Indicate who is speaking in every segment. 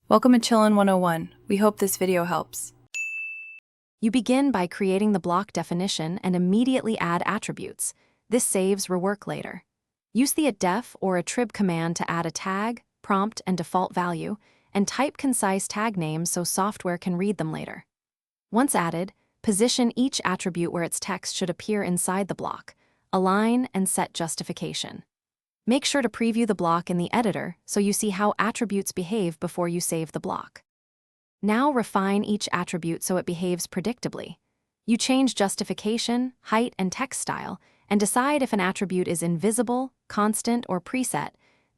Speaker 1: Welcome to Chillin' 101. We hope this video helps.
Speaker 2: You begin by creating the block definition and immediately add attributes. This saves rework later. Use the atdef or attrib command to add a tag, prompt, and default value, and type concise tag names so software can read them later. Once added, position each attribute where its text should appear inside the block. Align and set justification. Make sure to preview the block in the editor so you see how attributes behave before you save the block. Now refine each attribute so it behaves predictably. You change justification, height, and text style, and decide if an attribute is invisible, constant, or preset.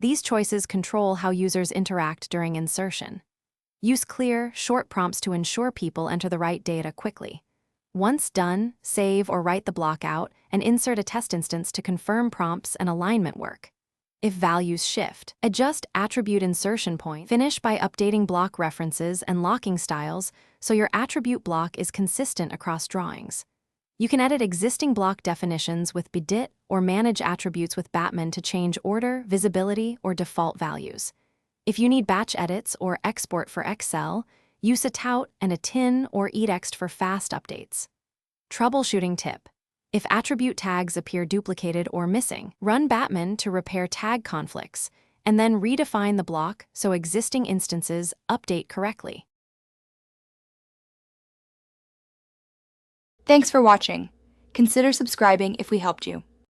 Speaker 2: These choices control how users interact during insertion. Use clear, short prompts to ensure people enter the right data quickly. Once done, save or write the block out and insert a test instance to confirm prompts and alignment work. If values shift, adjust attribute insertion point. Finish by updating block references and locking styles so your attribute block is consistent across drawings. You can edit existing block definitions with bdit or manage attributes with Batman to change order, visibility, or default values. If you need batch edits or export for Excel, use a tout and a tin or etext for fast updates. Troubleshooting tip. If attribute tags appear duplicated or missing, run Batman to repair tag conflicts, and then redefine the block so existing instances update correctly.
Speaker 3: Thanks for watching. Consider subscribing if we helped you.